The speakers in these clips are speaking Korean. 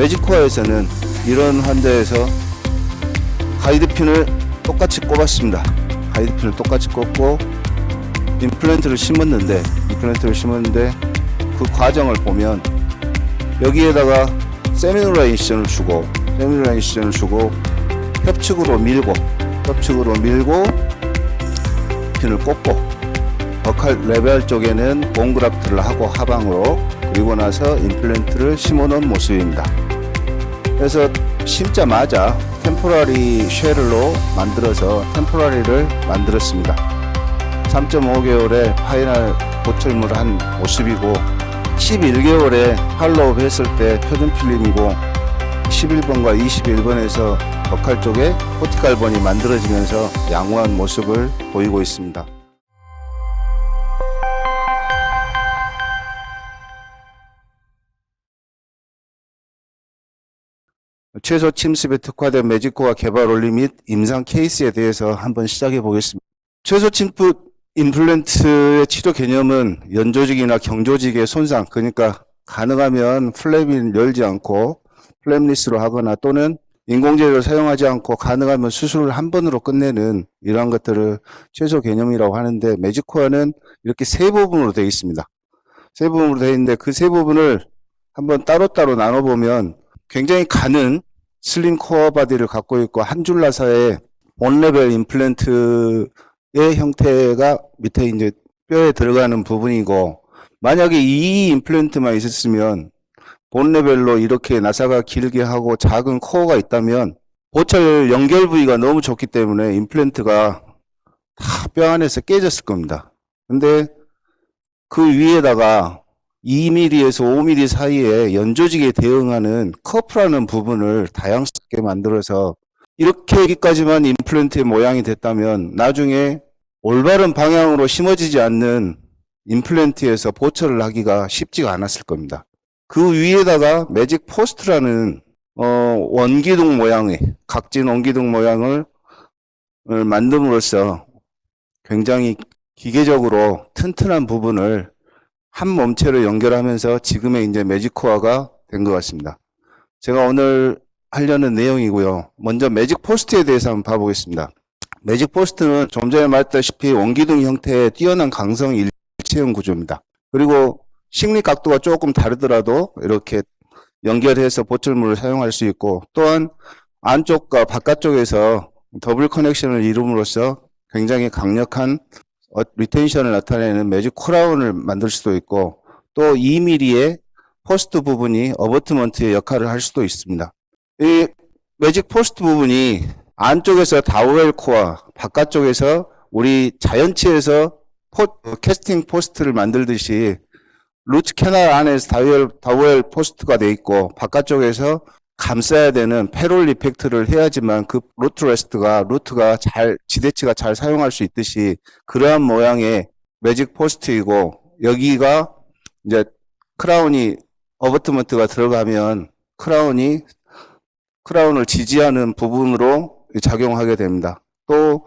매직코어에서는 이런 환자에서 가이드핀을 똑같이 꼽았습니다. 가이드핀을 똑같이 꼽고 임플란트를 심었는데 그 과정을 보면 여기에다가 세미노라 인시전을 주고 협측으로 밀고 핀을 꽂고 버칼 레벨 쪽에는 본그라프트를 하고 하방으로, 그리고 나서 임플란트를 심어놓은 모습입니다. 그래서 심자마자 템포라리 쉘로 만들어서 템포라리를 만들었습니다. 3.5개월에 파이널 보철물을 한 모습이고, 11개월에 팔로우업 했을 때 표준 필름이고, 11번과 21번에서 버칼 쪽에 코티칼본이 만들어지면서 양호한 모습을 보이고 있습니다. 최소 침습에 특화된 매직코어 개발 원리 및 임상 케이스에 대해서 한번 시작해 보겠습니다. 최소 침습 임플란트의 치료 개념은 연조직이나 경조직의 손상, 그러니까 가능하면 플랩을 열지 않고 플랩리스로 하거나 또는 인공재를 사용하지 않고 가능하면 수술을 한 번으로 끝내는 이러한 것들을 최소 개념이라고 하는데, 매직코어는 이렇게 세 부분으로 되어 있습니다. 세 부분으로 되어 있는데 그 세 부분을 한번 따로따로 나눠보면 굉장히 가는 슬림 코어 바디를 갖고 있고, 한 줄 나사의 온레벨 임플란트의 형태가 밑에 이제 뼈에 들어가는 부분이고, 만약에 이 임플란트만 있었으면 본 레벨로 이렇게 나사가 길게 하고 작은 코어가 있다면 보철 연결 부위가 너무 좋기 때문에 임플란트가 다 뼈 안에서 깨졌을 겁니다. 근데 그 위에다가 2mm에서 5mm 사이에 연조직에 대응하는 커프라는 부분을 다양스럽게 만들어서 이렇게 여기까지만 임플란트의 모양이 됐다면 나중에 올바른 방향으로 심어지지 않는 임플란트에서 보철을 하기가 쉽지가 않았을 겁니다. 그 위에다가 매직 포스트라는 원기둥 모양의 각진 원기둥 모양을 만듦으로써 굉장히 기계적으로 튼튼한 부분을 한 몸체로 연결하면서 지금의 이제 매직코어가 된 것 같습니다. 제가 오늘 하려는 내용이고요. 먼저 매직 포스트에 대해서 한번 봐보겠습니다. 매직 포스트는 좀 전에 말했다시피 원기둥 형태의 뛰어난 강성 일체형 구조입니다. 그리고 식립 각도가 조금 다르더라도 이렇게 연결해서 보철물을 사용할 수 있고, 또한 안쪽과 바깥쪽에서 더블 커넥션을 이룸으로써 굉장히 강력한 리텐션을 나타내는 매직 크라운을 만들 수도 있고, 또 2mm의 포스트 부분이 어버트먼트의 역할을 할 수도 있습니다. 이 매직 포스트 부분이 안쪽에서 다우웰 코어, 바깥쪽에서 우리 자연치에서 캐스팅 포스트를 만들듯이 루트 캐널 안에서 다우웰 포스트가 돼 있고, 바깥쪽에서 감싸야 되는 패롤 이펙트를 해야지만 그 루트가 잘, 지대치가 잘 사용할 수 있듯이 그러한 모양의 매직 포스트이고, 여기가 이제 크라운이 어버트먼트가 들어가면 크라운을 지지하는 부분으로 작용하게 됩니다. 또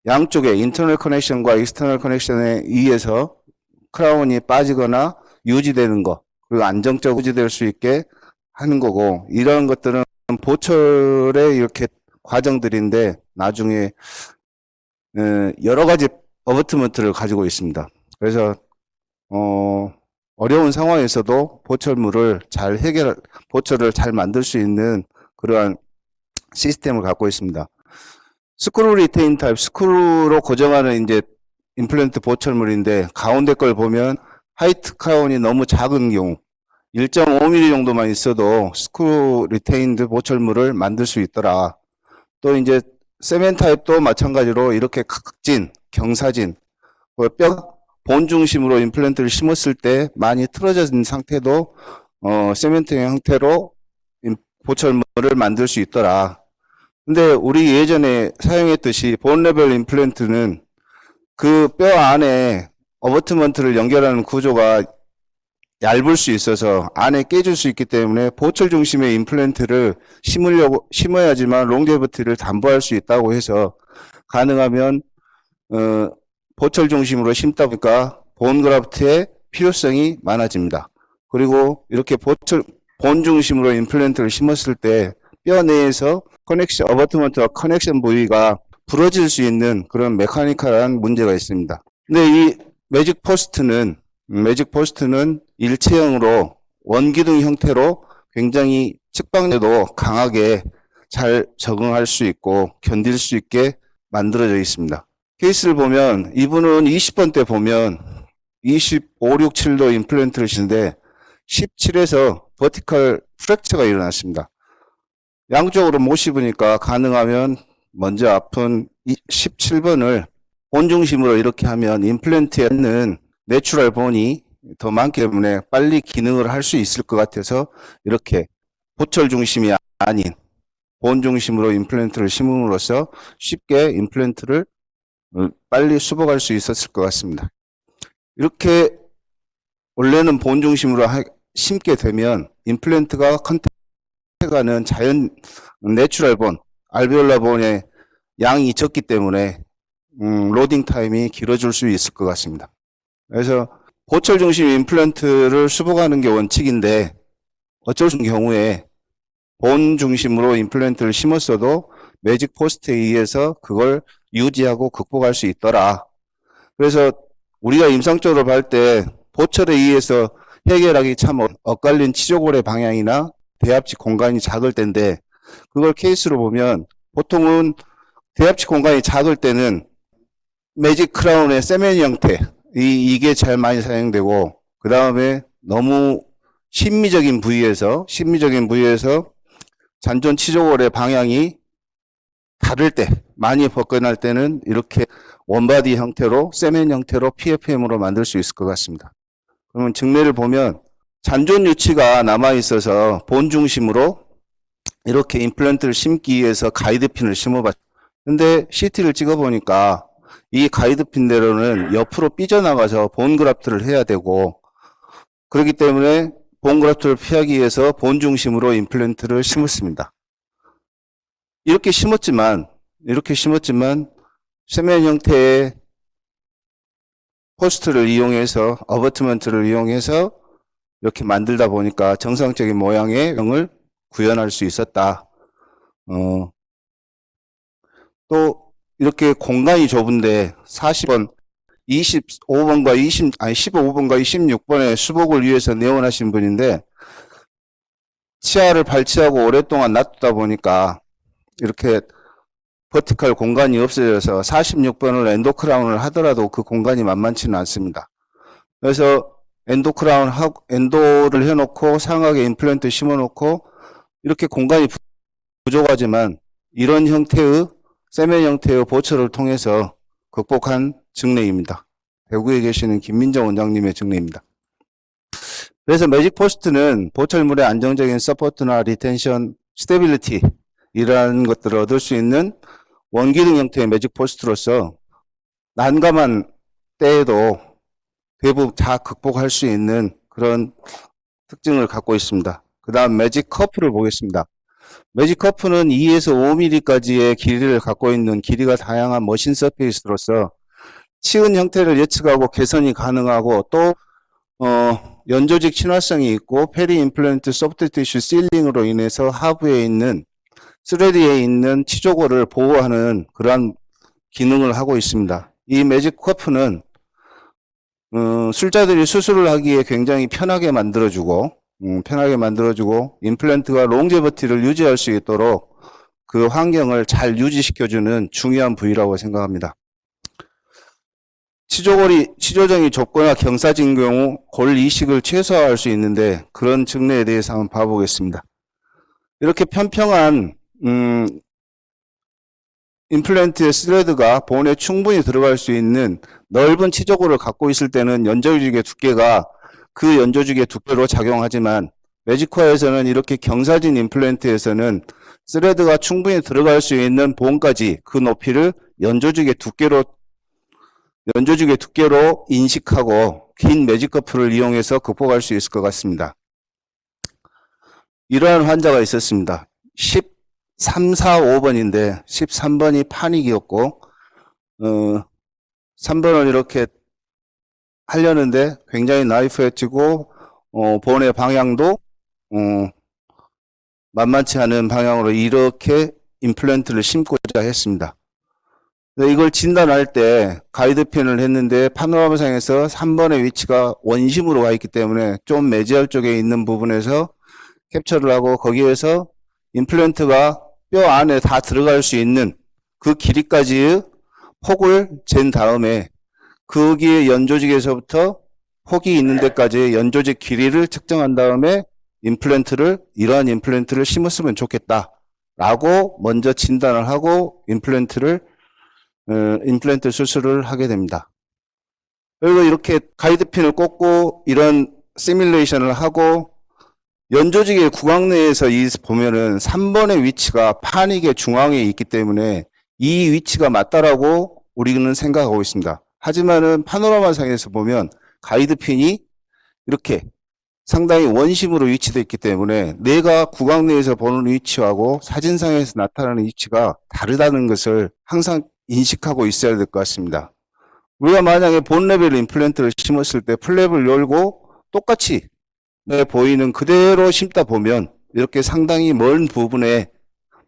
양쪽에 인터널 커넥션과 익스터널 커넥션에 의해서 크라운이 빠지거나 유지되는 거, 그리고 안정적으로 유지될 수 있게 하는 거고, 이런 것들은 보철의 이렇게 과정들인데 나중에 여러 가지 어버트먼트를 가지고 있습니다. 그래서 어려운 상황에서도 보철을 잘 만들 수 있는 그러한 시스템을 갖고 있습니다. 스크루 리테인 타입, 스크루로 고정하는 이제 임플란트 보철물인데, 가운데 걸 보면 하이트 크라운이 너무 작은 경우 1.5mm 정도만 있어도 스크루 리테인드 보철물을 만들 수 있더라. 또 이제 세멘 타입도 마찬가지로 이렇게 각진, 경사진, 뼈 본 중심으로 임플란트를 심었을 때 많이 틀어진 상태도 세멘트 형태로 보철물을 만들 수 있더라. 근데 우리 예전에 사용했듯이 본 레벨 임플란트는 그 뼈 안에 어버트먼트를 연결하는 구조가 얇을 수 있어서 안에 깨질 수 있기 때문에 보철 중심의 임플란트를 심어야지만 롱제버티를 담보할 수 있다고 해서, 가능하면 보철 중심으로 심다 보니까 본 그라프트의 필요성이 많아집니다. 그리고 이렇게 본 중심으로 임플란트를 심었을 때 뼈 내에서 커넥션, 어버트먼트와 커넥션 부위가 부러질 수 있는 그런 메카니컬한 문제가 있습니다. 근데 이 매직 포스트는 일체형으로 원기둥 형태로 굉장히 측방력도 강하게 잘 적응할 수 있고 견딜 수 있게 만들어져 있습니다. 케이스를 보면 이분은 20번 때 보면 25, 6, 7도 임플란트를 시는데 17에서 버티컬 프랙처가 일어났습니다. 양쪽으로 못 씹으니까 가능하면 먼저 아픈 17번을 본 중심으로 이렇게 하면 임플란트에 있는 내추럴 본이 더 많기 때문에 빨리 기능을 할 수 있을 것 같아서 이렇게 보철 중심이 아닌 본 중심으로 임플란트를 심음으로써 쉽게 임플란트를 빨리 수복할 수 있었을 것 같습니다. 이렇게 원래는 본 중심으로 심게 되면 임플란트가 컨택하는 자연 내추럴 본, 알베올라 본의 양이 적기 때문에 로딩 타임이 길어질 수 있을 것 같습니다. 그래서 보철 중심 임플란트를 수복하는 게 원칙인데 어쩔 수 없는 경우에 본 중심으로 임플란트를 심었어도 매직 포스트에 의해서 그걸 유지하고 극복할 수 있더라. 그래서 우리가 임상적으로 볼 때 보철에 의해서 해결하기 참 엇갈린 치조골의 방향이나 대합치 공간이 작을 때인데 그걸 케이스로 보면 보통은 대합치 공간이 작을 때는 매직 크라운의 세멘 형태 이게 제일 많이 사용되고 그 다음에 너무 심미적인 부위에서 잔존 치조골의 방향이 다를 때 많이 벗겨날 때는 이렇게 원바디 형태로 세멘 형태로 PFM으로 만들 수 있을 것 같습니다. 그러면 증례를 보면 잔존 유치가 남아 있어서 본 중심으로 이렇게 임플란트를 심기 위해서 가이드핀을 심어봤습니다. 근데 CT를 찍어보니까 이 가이드핀대로는 옆으로 삐져나가서 본 그라프트를 해야 되고 그렇기 때문에 본 그라프트를 피하기 위해서 본 중심으로 임플란트를 심었습니다. 이렇게 심었지만 세면 형태의 포스트를 이용해서 어버트먼트를 이용해서 이렇게 만들다 보니까 정상적인 모양의 형을 구현할 수 있었다. 또 이렇게 공간이 좁은데 40번, 15번과 26번의 수복을 위해서 내원하신 분인데 치아를 발치하고 오랫동안 놔두다 보니까 이렇게 버티컬 공간이 없어져서 46번을 엔도크라운을 하더라도 그 공간이 만만치는 않습니다. 그래서 엔도를 해놓고 상하게 임플란트 심어놓고 이렇게 공간이 부족하지만 이런 형태의 세면 형태의 보철을 통해서 극복한 증례입니다. 대구에 계시는 김민정 원장님의 증례입니다. 그래서 매직 포스트는 보철물의 안정적인 서포트나 리텐션, 스테빌리티 이러한 것들을 얻을 수 있는 원기둥 형태의 매직 포스트로서 난감한 때에도 대부분 다 극복할 수 있는 그런 특징을 갖고 있습니다. 그 다음 매직 커프를 보겠습니다. 매직 커프는 2에서 5mm까지의 길이를 갖고 있는 길이가 다양한 머신 서페이스로서 치은 형태를 예측하고 개선이 가능하고 또 연조직 친화성이 있고 페리 임플란트 소프트 티슈 실링으로 인해서 하부에 있는 스레디에 있는 치조골을 보호하는 그러한 기능을 하고 있습니다. 이 매직 커프는 술자들이 수술을 하기에 굉장히 편하게 만들어주고 임플란트가 롱제버티를 유지할 수 있도록 그 환경을 잘 유지시켜주는 중요한 부위라고 생각합니다. 치조정이 좁거나 경사진 경우 골 이식을 최소화할 수 있는데 그런 증례에 대해서 한번 봐보겠습니다. 이렇게 평평한 임플란트의 스레드가 본에 충분히 들어갈 수 있는 넓은 치조골을 갖고 있을 때는 연조직의 두께가 그 연조직의 두께로 작용하지만 매직코어에서는 이렇게 경사진 임플란트에서는 스레드가 충분히 들어갈 수 있는 본까지 그 높이를 연조직의 두께로 인식하고 긴 매직커프를 이용해서 극복할 수 있을 것 같습니다. 이러한 환자가 있었습니다. 13, 4, 5번인데 13번이 파닉이었고 3번은 이렇게 하려는데 굉장히 나이프 엣지고 본의 방향도 어, 만만치 않은 방향으로 이렇게 임플란트를 심고자 했습니다. 이걸 진단할 때 가이드펜을 했는데 파노라마상에서 3번의 위치가 원심으로 가 있기 때문에 좀 매지얼 쪽에 있는 부분에서 캡처를 하고 거기에서 임플란트가 뼈 안에 다 들어갈 수 있는 그 길이까지의 폭을 잰 다음에 거기에 연조직에서부터 폭이 있는 데까지 연조직 길이를 측정한 다음에 이러한 임플란트를 심었으면 좋겠다 라고 먼저 진단을 하고 임플란트 수술을 하게 됩니다. 그리고 이렇게 가이드핀을 꽂고 이런 시뮬레이션을 하고 연조직의 구강 내에서 보면은 3번의 위치가 파닉의 중앙에 있기 때문에 이 위치가 맞다라고 우리는 생각하고 있습니다. 하지만은 파노라마상에서 보면 가이드핀이 이렇게 상당히 원심으로 위치되어 있기 때문에 내가 구강 내에서 보는 위치하고 사진상에서 나타나는 위치가 다르다는 것을 항상 인식하고 있어야 될 것 같습니다. 우리가 만약에 본 레벨 임플란트를 심었을 때 플랩을 열고 똑같이 보이는 그대로 심다 보면 이렇게 상당히 먼 부분에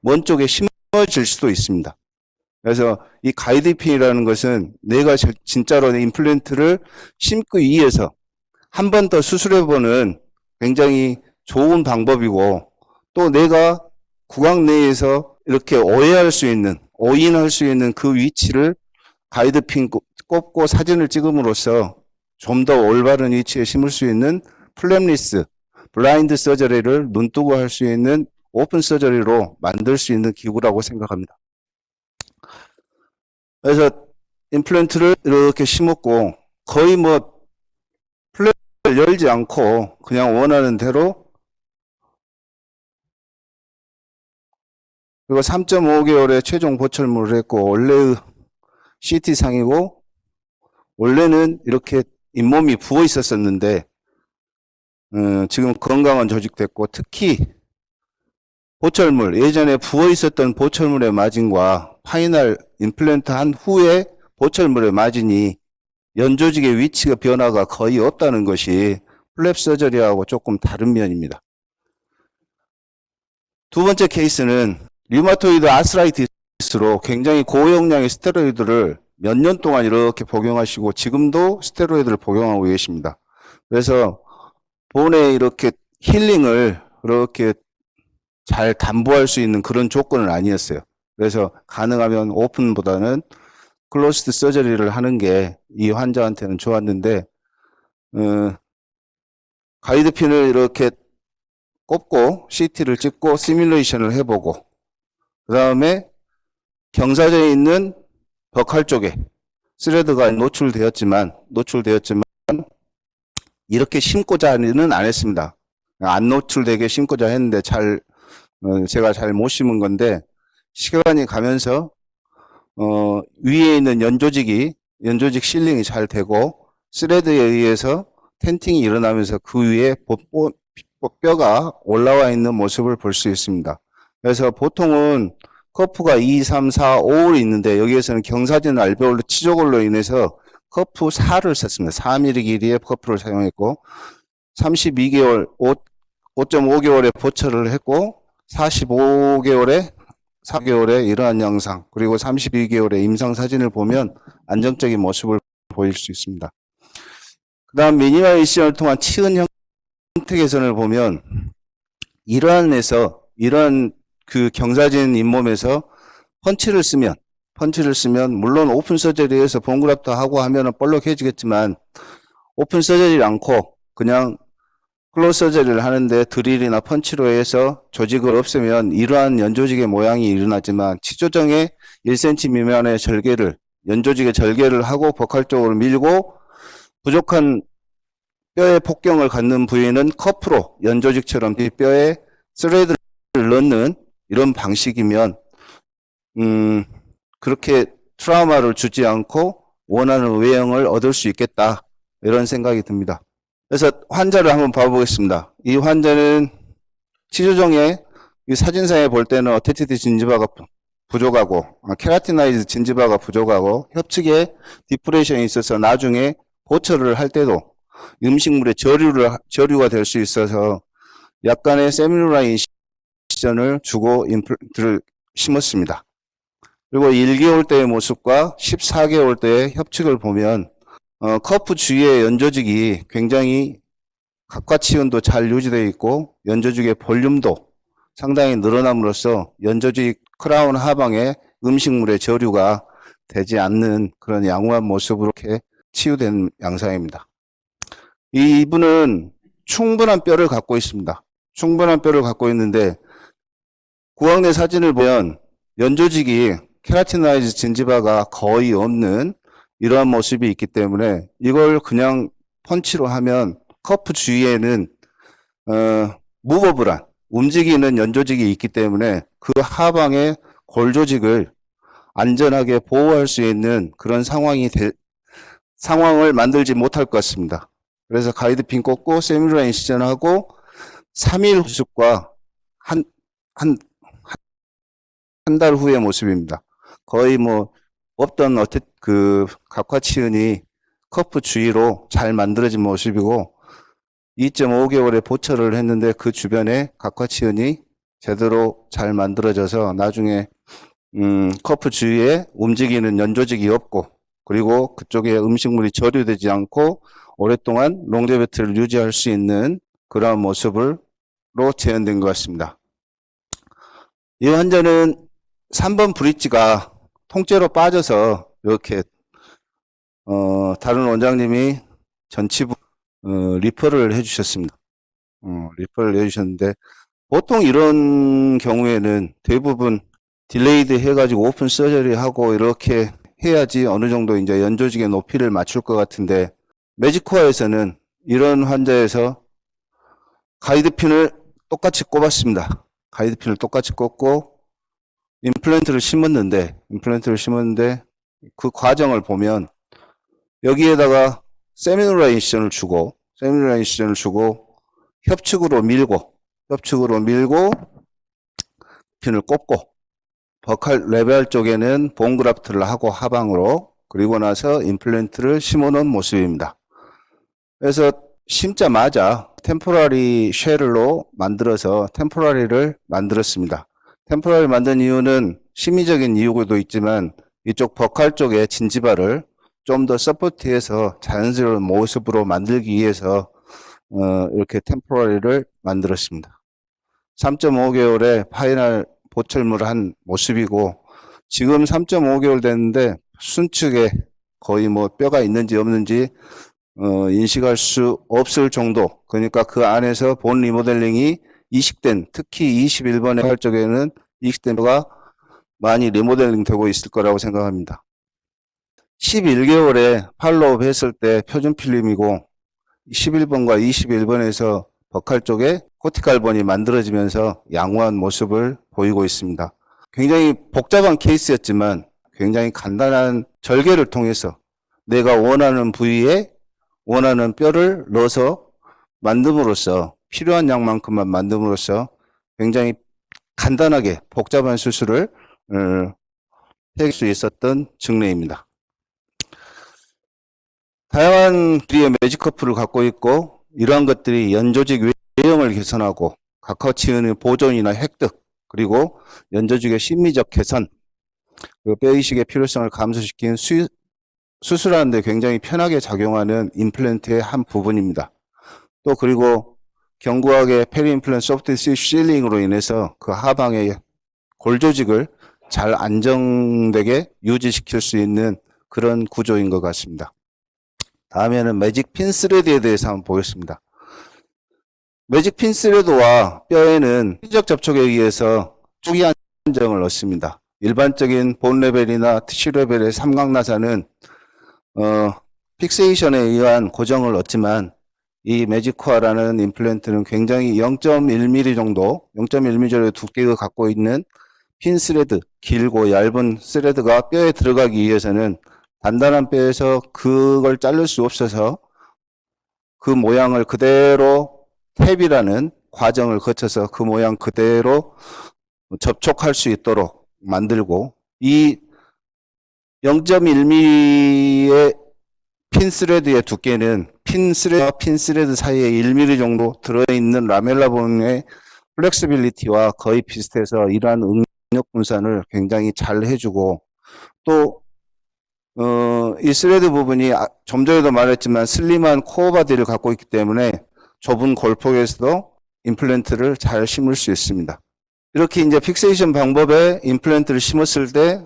먼 쪽에 심어질 수도 있습니다. 그래서 이 가이드핀이라는 것은 내가 진짜로 임플란트를 심기 위해서 한 번 더 수술해보는 굉장히 좋은 방법이고 또 내가 구강 내에서 이렇게 오해할 수 있는 오인할 수 있는 그 위치를 가이드핀 꼽고 사진을 찍음으로써 좀 더 올바른 위치에 심을 수 있는 플랩리스 블라인드 서저리를 눈뜨고 할 수 있는 오픈 서저리로 만들 수 있는 기구라고 생각합니다. 그래서 임플란트를 이렇게 심었고 거의 뭐 플랩을 열지 않고 그냥 원하는 대로 그리고 3.5개월에 최종 보철물을 했고 원래의 CT상이고 원래는 이렇게 잇몸이 부어 있었었는데 지금 건강한 조직됐고 특히 보철물 예전에 부어 있었던 보철물의 마진과 파이널 임플란트 한 후에 보철물의 마진이 연조직의 위치가 변화가 거의 없다는 것이 플랩 서저리하고 조금 다른 면입니다. 두 번째 케이스는 류마토이드 아스라이티스로 굉장히 고용량의 스테로이드를 몇 년 동안 이렇게 복용하시고 지금도 스테로이드를 복용하고 계십니다. 그래서 본에 이렇게 힐링을 이렇게 잘 담보할 수 있는 그런 조건은 아니었어요. 그래서 가능하면 오픈보다는 클로스드 서저리를 하는 게 이 환자한테는 좋았는데 가이드핀을 이렇게 꼽고 CT를 찍고 시뮬레이션을 해보고 그 다음에 경사전에 있는 벽할 쪽에 스레드가 노출되었지만 이렇게 심고자는 안 했습니다. 안 노출되게 심고자 했는데 제가 잘 못 심은 건데 시간이 가면서 위에 있는 연조직 실링이 잘 되고 스레드에 의해서 텐팅이 일어나면서 그 위에 뼈가 올라와 있는 모습을 볼 수 있습니다. 그래서 보통은 커프가 2, 3, 4, 5를 있는데 여기에서는 경사진 알베올로 치조골로 인해서 커프 4를 썼습니다. 4mm 길이의 커프를 사용했고 32개월, 5.5개월에 보철을 했고 45개월에 4개월에 이러한 영상 그리고 32개월의 임상 사진을 보면 안정적인 모습을 보일 수 있습니다. 그 다음 미니마이시션을 통한 치은 형태 개선을 보면 이러한 그 경사진 잇몸에서 펀치를 쓰면 물론 오픈 서저리에서 본그раф트 하고 하면은 볼록해지겠지만 오픈 서저리 않고 그냥 클로즈 서저리를 하는데 드릴이나 펀치로 해서 조직을 없애면 이러한 연조직의 모양이 일어나지만 치조정의 1cm 미만의 연조직의 절개를 하고 버칼 쪽으로 밀고 부족한 뼈의 폭경을 갖는 부위는 커프로 연조직처럼 뼈에 스레드를 넣는 이런 방식이면 그렇게 트라우마를 주지 않고 원하는 외형을 얻을 수 있겠다 이런 생각이 듭니다. 그래서 환자를 한번 봐보겠습니다. 이 환자는 치조정에 이 사진상에 볼 때는 어테티드 진지바가 부족하고 케라티나이즈 진지바가 부족하고 협측에 디프레션이 있어서 나중에 보철을 할 때도 음식물의 저류가 될 수 있어서 약간의 세밀라인 시전을 주고 임플란트를 심었습니다. 그리고 1개월 때의 모습과 14개월 때의 협측을 보면 커프 주위의 연조직이 굉장히 각과 치은도 잘 유지되어 있고 연조직의 볼륨도 상당히 늘어남으로써 연조직 크라운 하방에 음식물의 저류가 되지 않는 그런 양호한 모습으로 이렇게 치유된 양상입니다. 이분은 충분한 뼈를 갖고 있습니다. 충분한 뼈를 갖고 있는데 구강내 사진을 보면 연조직이 케라티나이즈 진지바가 거의 없는 이러한 모습이 있기 때문에 이걸 그냥 펀치로 하면 커프 주위에는 무버블한 움직이는 연조직이 있기 때문에 그 하방의 골조직을 안전하게 보호할 수 있는 그런 상황을 만들지 못할 것 같습니다. 그래서 가이드핀 꽂고 세밀라인 시전하고 3일 후습과 한 달 후의 모습입니다. 거의 뭐 없던 그 각화치은이 커프 주위로 잘 만들어진 모습이고 2.5개월에 보철을 했는데 그 주변에 각화치은이 제대로 잘 만들어져서 나중에 커프 주위에 움직이는 연조직이 없고 그리고 그쪽에 음식물이 저류되지 않고 오랫동안 롱제베트를 유지할 수 있는 그런 모습으로 재현된 것 같습니다. 이 환자는 3번 브릿지가 통째로 빠져서 이렇게 다른 원장님이 전치부 리퍼를 해주셨습니다. 리퍼를 해주셨는데 보통 이런 경우에는 대부분 딜레이드 해가지고 오픈 서저리 하고 이렇게 해야지 어느 정도 이제 연조직의 높이를 맞출 것 같은데 매직코어에서는 이런 환자에서 가이드핀을 똑같이 꼽았습니다. 가이드핀을 똑같이 꼽고 임플란트를 심었는데 그 과정을 보면 여기에다가 세미노라인 시전을 주고 협측으로 밀고 핀을 꼽고 버칼 레벨 쪽에는 본그라프트를 하고 하방으로 그리고 나서 임플란트를 심어 놓은 모습입니다. 그래서 심자마자 템포라리 쉘로 만들어서 템포라리를 만들었습니다. 템포라리 만든 이유는 심리적인 이유도 있지만 이쪽 버칼 쪽에 진지바를 좀 더 서포트해서 자연스러운 모습으로 만들기 위해서 이렇게 템포라리를 만들었습니다. 3.5개월에 파이널 보철물을 한 모습이고 지금 3.5개월 됐는데 순측에 거의 뭐 뼈가 있는지 없는지 인식할 수 없을 정도, 그러니까 그 안에서 본 리모델링이 이식된, 특히 21번의 할 쪽에는 이식된 뼈가 많이 리모델링 되고 있을 거라고 생각합니다. 11개월에 팔로우업 했을 때 표준 필름이고 11번과 21번에서 버칼 쪽에 코티칼본이 만들어지면서 양호한 모습을 보이고 있습니다. 굉장히 복잡한 케이스였지만 굉장히 간단한 절개를 통해서 내가 원하는 부위에 원하는 뼈를 넣어서 만듦으로써 필요한 양만큼만 만듦으로써 굉장히 간단하게 복잡한 수술을 할 수 있었던 증례입니다. 다양한 부위의 매직커프를 갖고 있고 이러한 것들이 연조직 외형을 개선하고 각화치은의 보존이나 획득 그리고 연조직의 심리적 개선 뼈이식의 필요성을 감소시킨 수술하는 데 굉장히 편하게 작용하는 임플란트의 한 부분입니다. 또 그리고 견고하게 페리임플란트 소프트 실링으로 인해서 그 하방의 골조직을 잘 안정되게 유지시킬 수 있는 그런 구조인 것 같습니다. 다음에는 매직 핀 스레드에 대해서 한번 보겠습니다. 매직 핀 스레드와 뼈에는 피적 접촉에 의해서 초기 안정을 얻습니다. 일반적인 본 레벨이나 티슈 레벨의 삼각나사는 픽세이션에 의한 고정을 얻지만 이 매직코어라는 임플란트는 굉장히 0.1mm 정도, 0.1mm 정도의 두께를 갖고 있는 핀 스레드, 길고 얇은 스레드가 뼈에 들어가기 위해서는 단단한 뼈에서 그걸 자를 수 없어서 그 모양을 그대로 탭이라는 과정을 거쳐서 그 모양 그대로 접촉할 수 있도록 만들고 이 0.1mm의 핀 스레드의 두께는 핀 스레드와 핀 스레드 사이에 1mm 정도 들어있는 라멜라 본의 플렉시빌리티와 거의 비슷해서 이러한 응력 분산을 굉장히 잘 해주고, 또 이 스레드 부분이 좀 전에도 말했지만 슬림한 코어 바디를 갖고 있기 때문에 좁은 골폭에서도 임플란트를 잘 심을 수 있습니다. 이렇게 이제 픽세이션 방법에 임플란트를 심었을 때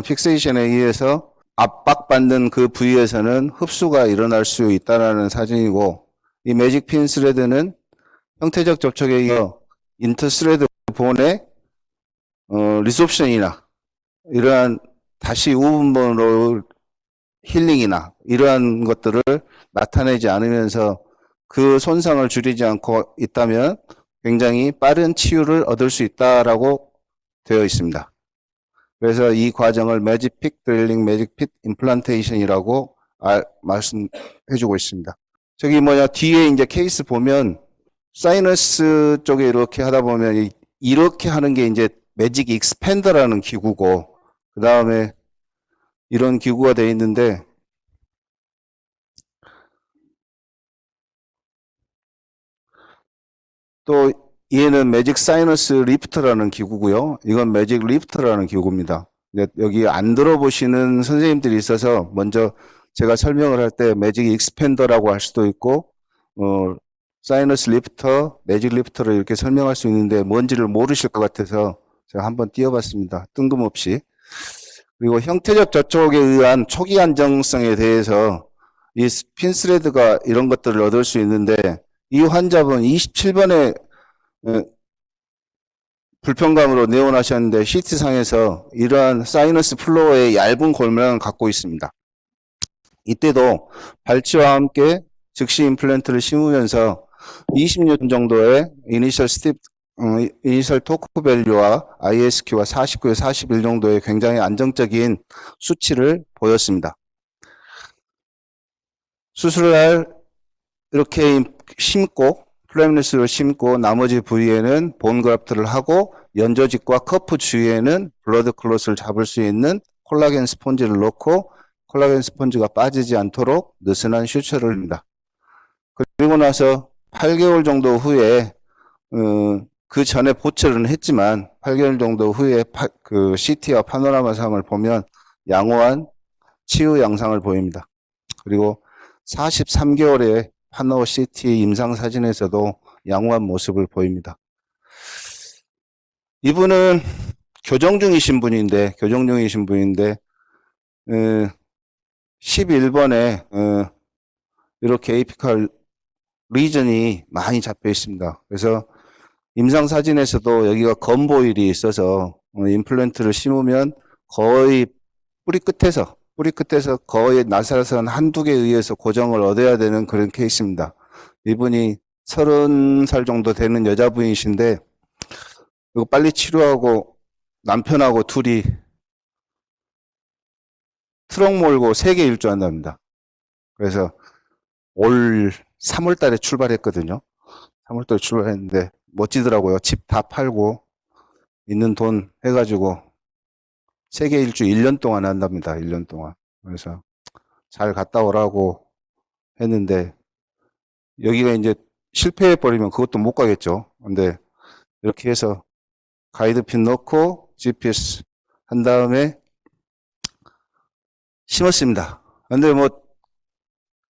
픽세이션에 의해서 압박받는 그 부위에서는 흡수가 일어날 수 있다는 사진이고, 이 매직 핀 스레드는 형태적 접촉에 이어 인터스레드 본의 리소프션이나 이러한 다시 우분번호 힐링이나 이러한 것들을 나타내지 않으면서 그 손상을 줄이지 않고 있다면 굉장히 빠른 치유를 얻을 수 있다라고 되어 있습니다. 그래서 이 과정을 매직 픽 드릴링, 매직 핏 임플란테이션이라고 말씀해주고 있습니다. 저기 뒤에 이제 케이스 보면 사이너스 쪽에 이렇게 하다 보면 이렇게 하는 게 이제 매직 익스펜더라는 기구고, 그 다음에 이런 기구가 되어 있는데, 또 얘는 매직 사이너스 리프트라는 기구고요. 이건 매직 리프트라는 기구입니다. 여기 안 들어보시는 선생님들이 있어서 먼저 제가 설명을 할 때 매직 익스펜더라고 할 수도 있고 사이너스 리프터, 매직 리프터를 이렇게 설명할 수 있는데 뭔지를 모르실 것 같아서 제가 한번 띄워봤습니다. 뜬금없이. 그리고 형태적 저촉에 의한 초기 안정성에 대해서 이 핀스레드가 이런 것들을 얻을 수 있는데, 이 환자분 27번에 불편감으로 내원하셨는데 CT상에서 이러한 사이너스 플로어의 얇은 골면을 갖고 있습니다. 이때도 발치와 함께 즉시 임플란트를 심으면서 20년 정도의 이니셜 토크 밸류와 ISQ와 49에 41 정도의 굉장히 안정적인 수치를 보였습니다. 수술날 이렇게 심고 플레임리스를 심고 나머지 부위에는 본 그래프트를 하고 연조직과 커프 주위에는 블러드 클롯을 잡을 수 있는 콜라겐 스펀지를 넣고 콜라겐 스펀지가 빠지지 않도록 느슨한 슈처를 합니다. 그리고 나서 8개월 정도 후에 그 전에 보철은 했지만 8개월 정도 후에 그 CT와 파노라마상을 보면 양호한 치유 양상을 보입니다. 그리고 43개월에 파노 CT 임상 사진에서도 양호한 모습을 보입니다. 이분은 교정 중이신 분인데 11번에 이렇게 에이피컬 리전이 많이 잡혀 있습니다. 그래서 임상 사진에서도 여기가 건보일이 있어서 임플란트를 심으면 거의 뿌리 끝에서 거의 나사선 한두 개에 의해서 고정을 얻어야 되는 그런 케이스입니다. 이분이 30살 정도 되는 여자분이신데 이거 빨리 치료하고 남편하고 둘이 트럭 몰고 세계 일주한답니다. 그래서 올 3월 달에 출발했거든요. 3월 달에 출발했는데 멋지더라고요. 집 다 팔고 있는 돈 해가지고 세계 일주 1년 동안 한답니다. 1년 동안. 그래서 잘 갔다 오라고 했는데 여기가 이제 실패해버리면 그것도 못 가겠죠. 근데 이렇게 해서 가이드핀 넣고 GPS 한 다음에 심었습니다. 근데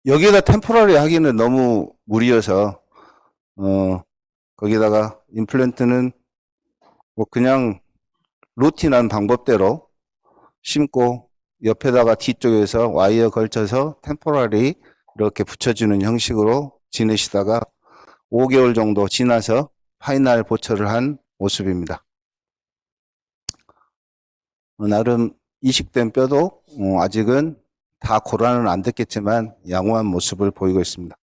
여기에다 템포러리 하기는 너무 무리여서 거기다가 임플란트는 그냥 루틴한 방법대로 심고 옆에다가 뒤쪽에서 와이어 걸쳐서 템포러리 이렇게 붙여주는 형식으로 지내시다가 5개월 정도 지나서 파이널 보철을 한 모습입니다. 나름 이식된 뼈도 아직은 다 고란은 안 됐겠지만 양호한 모습을 보이고 있습니다.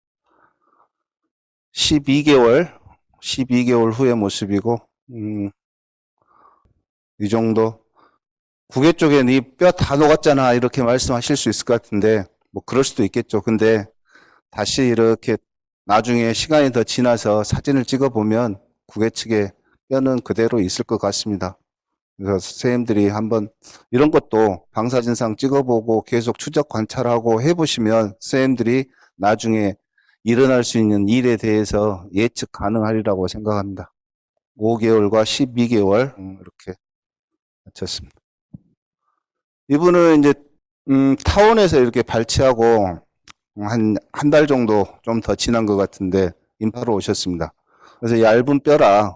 12개월 후의 모습이고 이 정도. 구개 쪽엔 이 뼈 다 녹았잖아 이렇게 말씀하실 수 있을 것 같은데 그럴 수도 있겠죠. 근데 다시 이렇게 나중에 시간이 더 지나서 사진을 찍어보면 구개 측에 뼈는 그대로 있을 것 같습니다. 그래서 선생님들이 한번 이런 것도 방사진상 찍어보고 계속 추적 관찰하고 해보시면 선생님들이 나중에 일어날 수 있는 일에 대해서 예측 가능하리라고 생각합니다. 5개월과 12개월 이렇게 마쳤습니다. 이분은 이제 타운에서 이렇게 발치하고 한 달 정도 좀 더 지난 것 같은데 인파로 오셨습니다. 그래서 얇은 뼈라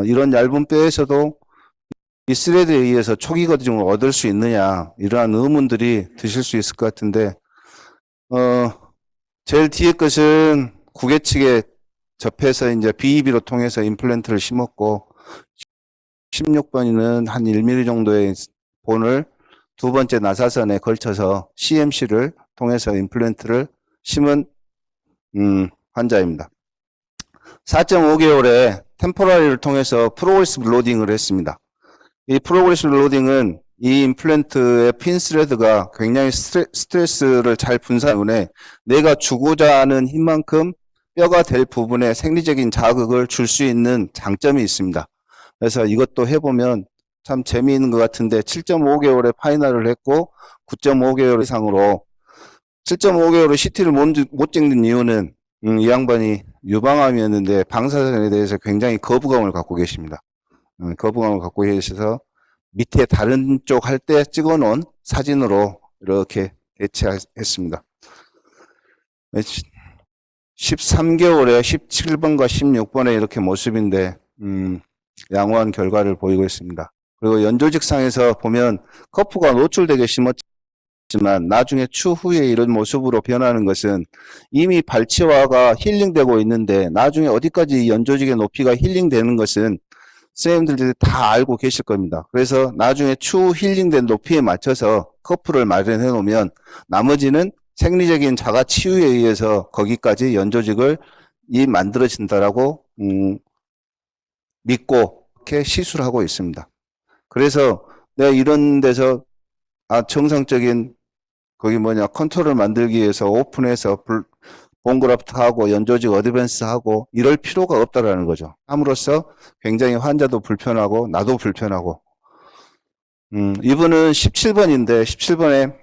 이런 얇은 뼈에서도 이 스레드에 의해서 초기 거증을 얻을 수 있느냐 이러한 의문들이 드실 수 있을 것 같은데 제일 뒤에 것은 구개 측에 접해서 이제 BEB로 통해서 임플란트를 심었고 16번에는 한 1mm 정도의 본을 두 번째 나사선에 걸쳐서 CMC를 통해서 임플란트를 심은 환자입니다. 4.5개월에 템포러리를 통해서 프로그레시브 로딩을 했습니다. 이 프로그레시브 로딩은 이 임플란트의 핀 스레드가 굉장히 스트레스를 잘 분산 때문에 내가 주고자 하는 힘만큼 뼈가 될 부분에 생리적인 자극을 줄 수 있는 장점이 있습니다. 그래서 이것도 해보면 참 재미있는 것 같은데 7.5개월에 파이널을 했고 9.5개월 이상으로 7.5개월에 CT를 못 찍는 이유는 이 양반이 유방암이었는데 방사선에 대해서 굉장히 거부감을 갖고 계십니다. 거부감을 갖고 계셔서 밑에 다른 쪽 할 때 찍어놓은 사진으로 이렇게 대체했습니다. 13개월에 17번과 16번에 이렇게 모습인데 양호한 결과를 보이고 있습니다. 그리고 연조직상에서 보면 커프가 노출되게 심었지만 나중에 추후에 이런 모습으로 변하는 것은 이미 발치화가 힐링되고 있는데 나중에 어디까지 연조직의 높이가 힐링되는 것은 선생님들이 다 알고 계실 겁니다. 그래서 나중에 추후 힐링된 높이에 맞춰서 커프를 마련해 놓으면 나머지는 생리적인 자가 치유에 의해서 거기까지 연조직을 만들어진다라고 믿고 이렇게 시술을 하고 있습니다. 그래서 내가 이런 데서 정상적인 거기 컨트롤을 만들기 위해서 오픈해서 본그래프트하고 연조직 어드밴스하고 이럴 필요가 없다라는 거죠. 함으로써 굉장히 환자도 불편하고 나도 불편하고 이분은 17번인데 17번에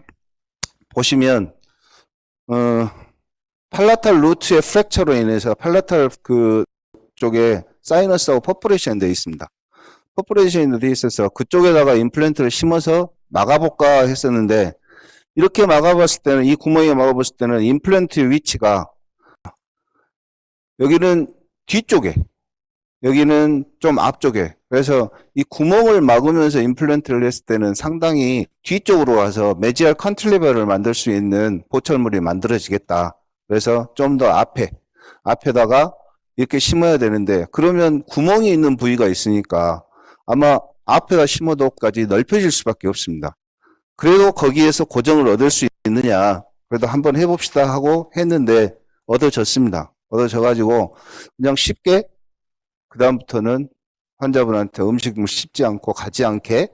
보시면 팔라탈 루트의 프랙처로 인해서 팔라탈 그 쪽에 사이너스하고 퍼포레이션이 되어 있습니다. 퍼포레이션이 되어 있어서 그쪽에다가 임플란트를 심어서 막아볼까 했었는데 이렇게 막아봤을 때는 이 구멍에 막아봤을 때는 임플란트의 위치가 여기는 뒤쪽에 여기는 좀 앞쪽에 그래서 이 구멍을 막으면서 임플란트를 했을 때는 상당히 뒤쪽으로 와서 메지알 컨틸리버를 만들 수 있는 보철물이 만들어지겠다. 그래서 좀 더 앞에다가 이렇게 심어야 되는데 그러면 구멍이 있는 부위가 있으니까 아마 앞에다 심어도까지 넓혀질 수밖에 없습니다. 그래도 거기에서 고정을 얻을 수 있느냐 그래도 한번 해봅시다 하고 했는데 얻어졌습니다. 얻어져가지고 그냥 쉽게 그 다음부터는 환자분한테 음식을 씹지 않고 가지 않게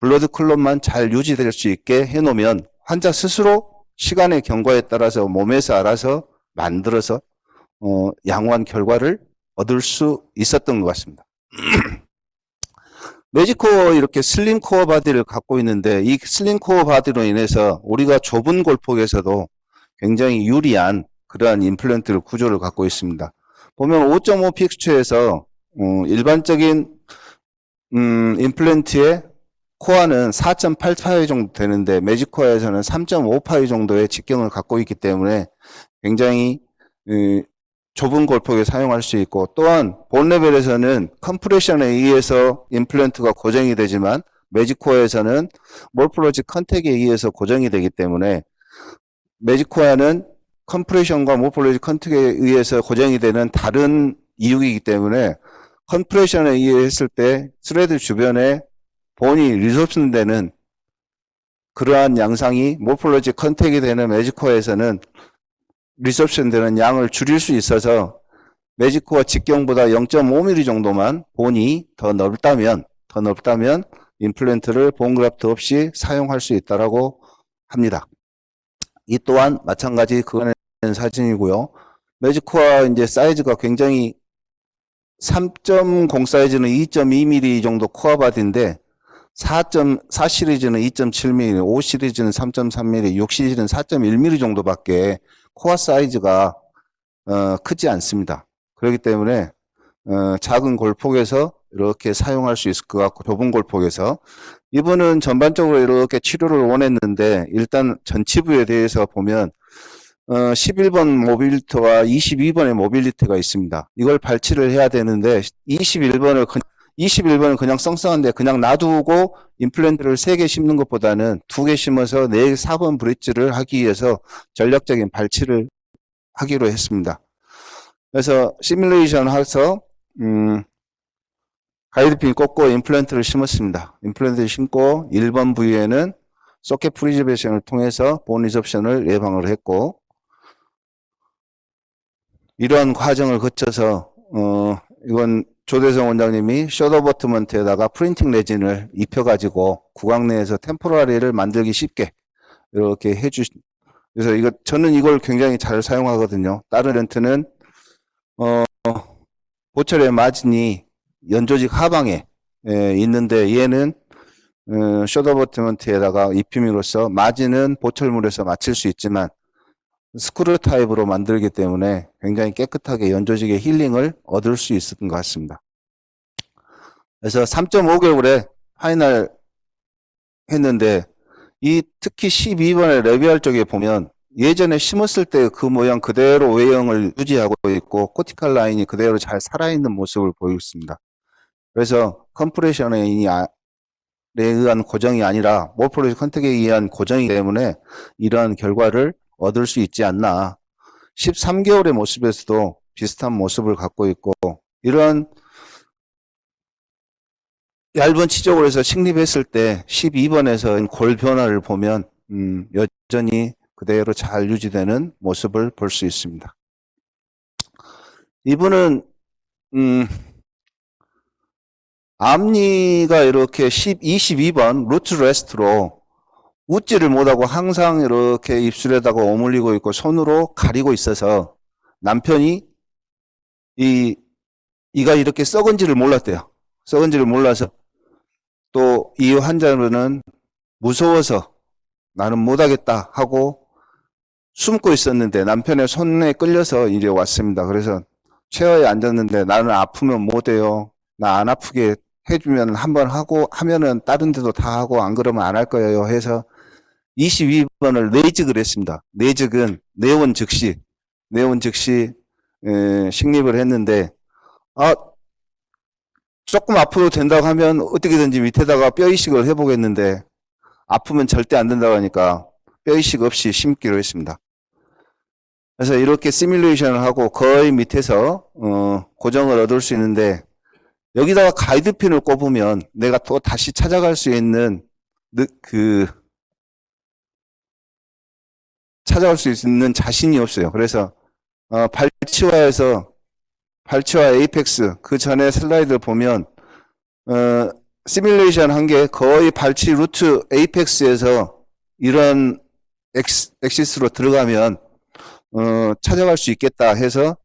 블러드 클럽만 잘 유지될 수 있게 해놓으면 환자 스스로 시간의 경과에 따라서 몸에서 알아서 만들어서 양호한 결과를 얻을 수 있었던 것 같습니다. 매직코어 이렇게 슬림 코어 바디를 갖고 있는데 이 슬림 코어 바디로 인해서 우리가 좁은 골폭에서도 굉장히 유리한 그러한 임플란트 구조를 갖고 있습니다. 보면 5.5 픽스처에서 일반적인 임플란트의 코어는 4.8파이 정도 되는데 매직코어에서는 3.5파이 정도의 직경을 갖고 있기 때문에 굉장히 좁은 골폭에 사용할 수 있고 또한 본 레벨에서는 컴프레션에 의해서 임플란트가 고정이 되지만 매직코어에서는 몰폴로지 컨택에 의해서 고정이 되기 때문에 매직코어는 컴프레션과 몰폴로지 컨택에 의해서 고정이 되는 다른 이유이기 때문에 컴프레션에 의해 했을 때 스레드 주변에 본이 리소션 되는 그러한 양상이 몰폴로지 컨택이 되는 매직코어에서는 리소션 되는 양을 줄일 수 있어서 매직코어 직경보다 0.5mm 정도만 본이 더 넓다면 임플란트를 본 그래프트 없이 사용할 수 있다라고 합니다. 이 또한 마찬가지 그거는 사진이고요. 매직코어 이제 사이즈가 굉장히 3.0 사이즈는 2.2mm 정도 코어 바디인데 4 시리즈는 2.7mm, 5 시리즈는 3.3mm, 6 시리즈는 4.1mm 정도밖에 코어 사이즈가 크지 않습니다. 그렇기 때문에 작은 골폭에서 이렇게 사용할 수 있을 것 같고, 좁은 골폭에서 이분은 전반적으로 이렇게 치료를 원했는데, 일단 전치부에 대해서 보면 11번 모빌리티와 22번의 모빌리티가 있습니다. 이걸 발치를 해야 되는데 21번은 그냥 썽썽한데 그냥 놔두고 임플란트를 3개 심는 것보다는 2개 심어서 4번 브릿지를 하기 위해서 전략적인 발치를 하기로 했습니다. 그래서 시뮬레이션 해서 가이드핀 꽂고 임플란트를 심었습니다. 임플란트를 심고 1번 부위에는 소켓 프리저베이션을 통해서 본 리섭션을 예방을 했고, 이러한 과정을 거쳐서 이건 조대성 원장님이 셔더 버트먼트에다가 프린팅 레진을 입혀가지고 구강 내에서 템포라리를 만들기 쉽게 이렇게 그래서 저는 이걸 굉장히 잘 사용하거든요. 다른 렌트는 보철의 마진이 연조직 하방에 있는데, 얘는 셔더 버트먼트에다가 입힘으로써 마진은 보철물에서 맞출 수 있지만 스크류 타입으로 만들기 때문에 굉장히 깨끗하게 연조직의 힐링을 얻을 수 있었던 것 같습니다. 그래서 3.5개월에 파이널 했는데, 특히 12번의 레비알 쪽에 보면 예전에 심었을 때 그 모양 그대로 외형을 유지하고 있고 코티칼 라인이 그대로 잘 살아있는 모습을 보이고 있습니다. 그래서 컴프레션에 의한 고정이 아니라 모포리스 컨택에 의한 고정이기 때문에 이러한 결과를 얻을 수 있지 않나. 13개월의 모습에서도 비슷한 모습을 갖고 있고, 이런 얇은 치조골에서 식립했을 때 12번에서 골 변화를 보면 여전히 그대로 잘 유지되는 모습을 볼 수 있습니다. 이분은 앞니가 이렇게 22번 루트 레스트로 웃지를 못하고 항상 이렇게 입술에다가 오물리고 있고 손으로 가리고 있어서 남편이 이가 이렇게 썩은지를 몰랐대요. 썩은지를 몰라서 또 이 환자는 무서워서 나는 못하겠다 하고 숨고 있었는데 남편의 손에 끌려서 이제 왔습니다. 그래서 체어에 앉았는데 나는 아프면 못해요. 나 안 아프게 해주면 한번 하고 하면은 다른 데도 다 하고 안 그러면 안 할 거예요 해서 22번을 내직을 했습니다. 내직은 내원 즉시 식립을 했는데, 조금 아파도 된다고 하면 어떻게든지 밑에다가 뼈 이식을 해보겠는데 아프면 절대 안 된다고 하니까 뼈 이식 없이 심기로 했습니다. 그래서 이렇게 시뮬레이션을 하고 거의 밑에서 고정을 얻을 수 있는데, 여기다가 가이드핀을 꼽으면 내가 또 다시 찾아갈 수 있는 자신이 없어요. 그래서 발치와 에이펙스, 그 전에 슬라이드를 보면 시뮬레이션 한 게 거의 발치 루트 에이펙스에서 이런 엑시스로 들어가면 찾아갈 수 있겠다 해서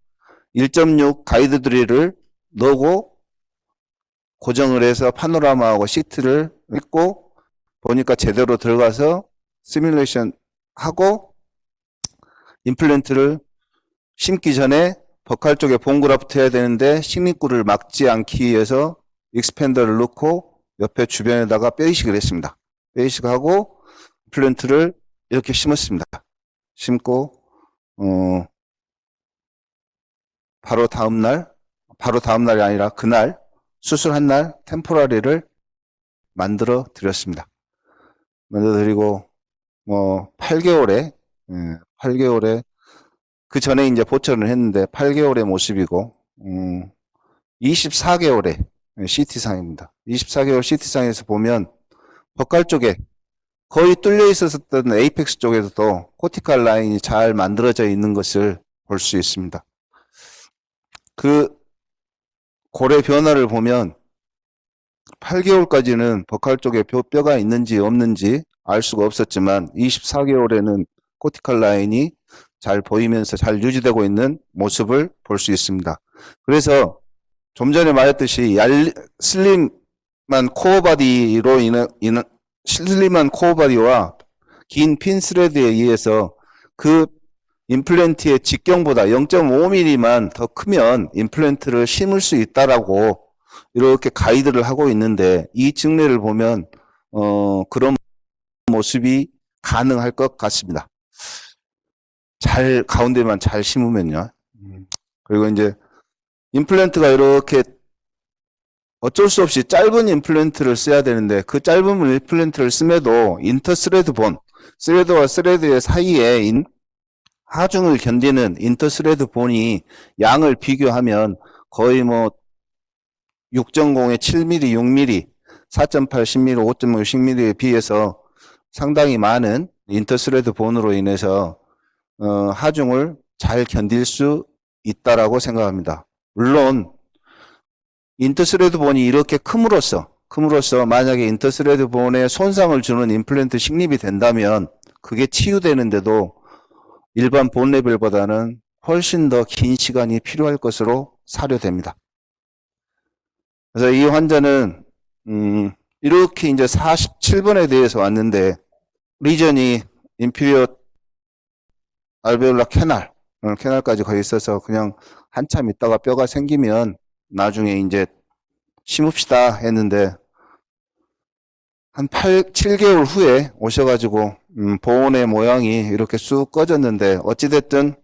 1.6 가이드 드릴을 넣고 고정을 해서 파노라마하고 시트를 했고 보니까 제대로 들어가서 시뮬레이션 하고 임플란트를 심기 전에 버칼 쪽에 본그라프트 해야 되는데 식립구를 막지 않기 위해서 익스펜더를 넣고 옆에 주변에다가 뼈 이식을 했습니다. 뼈 이식하고 임플란트를 이렇게 심었습니다. 심고 바로 다음날이 아니라 그날 수술한 날 템포라리를 만들어 드렸습니다. 만들어 드리고 8개월에 그 전에 이제 보철을 했는데 8개월의 모습이고 24개월의 CT상입니다. 24개월 CT상에서 보면 버칼 쪽에 거의 뚫려 있었던 에이펙스 쪽에서도 코티칼 라인이 잘 만들어져 있는 것을 볼 수 있습니다. 그 고래 변화를 보면 8개월까지는 버칼 쪽에 뼈가 있는지 없는지 알 수가 없었지만 24개월에는 코티칼 라인이 잘 보이면서 잘 유지되고 있는 모습을 볼 수 있습니다. 그래서 좀 전에 말했듯이 슬림한 코어바디와 긴 핀 스레드에 의해서 그 임플란트의 직경보다 0.5mm만 더 크면 임플란트를 심을 수 있다라고 이렇게 가이드를 하고 있는데, 이 증례를 보면 그런 모습이 가능할 것 같습니다. 가운데만 잘 심으면요. 그리고 이제 임플란트가 이렇게 어쩔 수 없이 짧은 임플란트를 써야 되는데, 그 짧은 임플란트를 씀에도 인터스레드 본, 스레드와 스레드의 사이에 하중을 견디는 인터스레드 본이 양을 비교하면 거의 뭐 6.0에 7mm, 6mm, 4.8, 10mm, 5.5, 10mm에 비해서 상당히 많은 인터스레드 본으로 인해서 하중을 잘 견딜 수 있다라고 생각합니다. 물론 인터스레드 본이 이렇게 큼으로써 만약에 인터스레드 본에 손상을 주는 임플란트 식립이 된다면 그게 치유되는데도 일반 본 레벨보다는 훨씬 더 긴 시간이 필요할 것으로 사료됩니다. 그래서 이 환자는 이렇게 이제 47번에 대해서 왔는데, 리전이 인피리어 알베올라 캐날까지 거의 있어서 그냥 한참 있다가 뼈가 생기면 나중에 이제 심읍시다 했는데, 한 7개월 후에 오셔가지고 본의 모양이 이렇게 쑥 꺼졌는데, 어찌됐든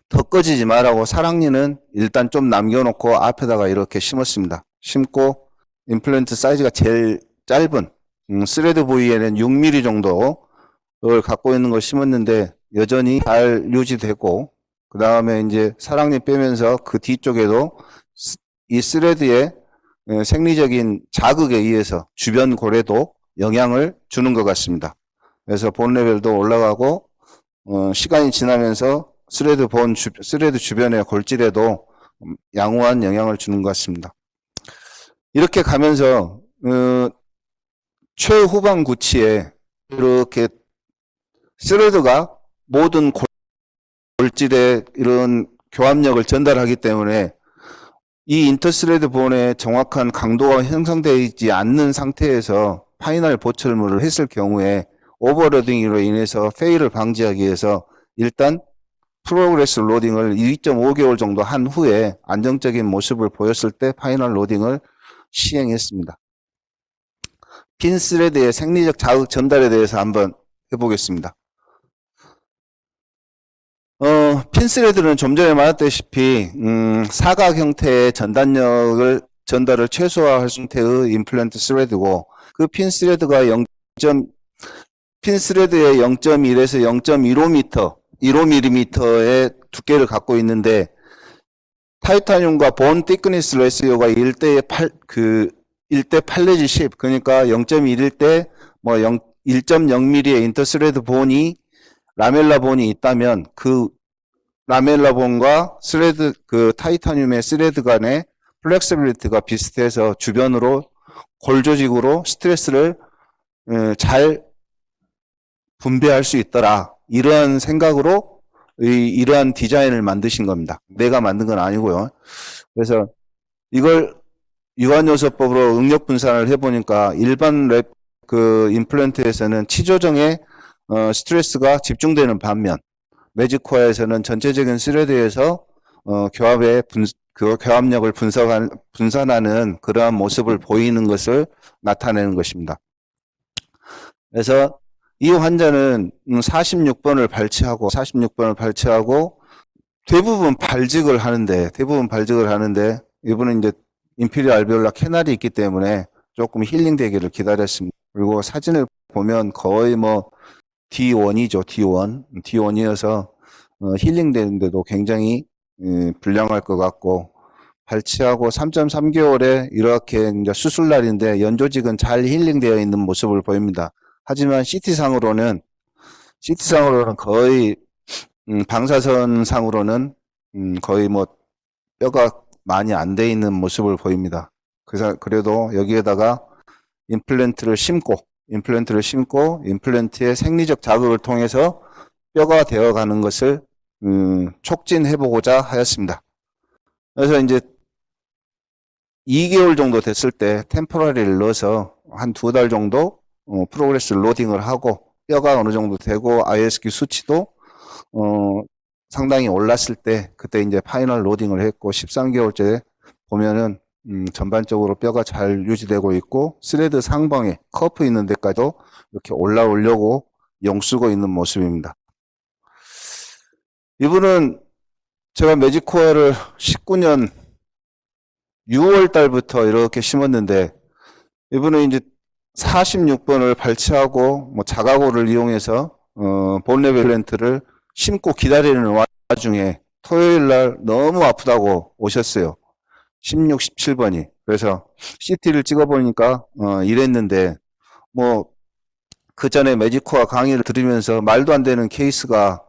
더 꺼지지 말라고 사랑니는 일단 좀 남겨놓고 앞에다가 이렇게 심었습니다. 심고 임플란트 사이즈가 제일 짧은 스레드 부위에는 6mm 정도를 갖고 있는 걸 심었는데 여전히 잘 유지되고, 그 다음에 이제 사랑니 빼면서 그 뒤쪽에도 이 스레드의 생리적인 자극에 의해서 주변 골에도 영향을 주는 것 같습니다. 그래서 본 레벨도 올라가고 시간이 지나면서 스레드 주변의 골질에도 양호한 영향을 주는 것 같습니다. 이렇게 가면서 최후방 구치에 이렇게 스레드가 모든 골질에 이런 교합력을 전달하기 때문에 이 인터스레드 본의 정확한 강도가 형성되지 않는 상태에서 파이널 보철물을 했을 경우에 오버로딩으로 인해서 페일을 방지하기 위해서 일단 프로그레스 로딩을 2.5개월 정도 한 후에 안정적인 모습을 보였을 때 파이널 로딩을 시행했습니다. 핀 스레드의 생리적 자극 전달에 대해서 한번 해보겠습니다. 핀 스레드는 좀 전에 말했다시피 사각 형태의 전달을 최소화할 형태의 임플란트 스레드고, 그 핀 스레드가 핀 스레드의 0.1에서 0.15mm의 두께를 갖고 있는데, 타이타늄과 본 티크니스 레시오가 1대 8 내지 10, 그러니까 0.1일 때 뭐 1.0mm의 인터스레드 본이 라멜라 본이 있다면 그 라멜라 본과 그 타이타늄의 스레드 간의 플렉서빌리티가 비슷해서 주변으로 골 조직으로 스트레스를 잘 분배할 수 있더라. 이러한 생각으로 이러한 디자인을 만드신 겁니다. 내가 만든 건 아니고요. 그래서 이걸 유한요소법으로 응력 분산을 해보니까 일반 임플란트에서는 치조정에 스트레스가 집중되는 반면, 매직코어에서는 전체적인 스레드에서 교합력을 분산하는 그러한 모습을 보이는 것을 나타내는 것입니다. 그래서 이 환자는 46번을 발치하고 대부분 발직을 하는데 이분은 이제 인피리어 알베올라 캐날이 있기 때문에 조금 힐링되기를 기다렸습니다. 그리고 사진을 보면 거의 뭐 D1이죠. D1이어서 힐링되는데도 굉장히 불량할 것 같고, 발치하고 3.3개월에 이렇게 이제 수술날인데 연조직은 잘 힐링되어 있는 모습을 보입니다. 하지만 CT상으로는 거의 방사선상으로는 거의 뭐 뼈가 많이 안 돼 있는 모습을 보입니다. 그래도 여기에다가 임플란트를 심고 임플란트의 생리적 자극을 통해서 뼈가 되어가는 것을 촉진해보고자 하였습니다. 그래서 이제 2개월 정도 됐을 때 템포러리를 넣어서 한 2달 정도 프로그레스 로딩을 하고 뼈가 어느 정도 되고 ISQ 수치도 어, 상당히 올랐을 때 그때 이제 파이널 로딩을 했고 13개월째 보면은 전반적으로 뼈가 잘 유지되고 있고 스레드 상방에 커프 있는 데까지도 이렇게 올라오려고 영쓰고 있는 모습입니다. 이분은 제가 매직코어를 19년 6월 달부터 이렇게 심었는데 이분은 이제 46번을 발치하고 뭐 자가고를 이용해서 본레벨 플랜트를 심고 기다리는 와중에 토요일 날 너무 아프다고 오셨어요. 16, 17번이. 그래서 CT를 찍어보니까 이랬는데 뭐 그 전에 매직코어 강의를 들으면서 말도 안 되는 케이스가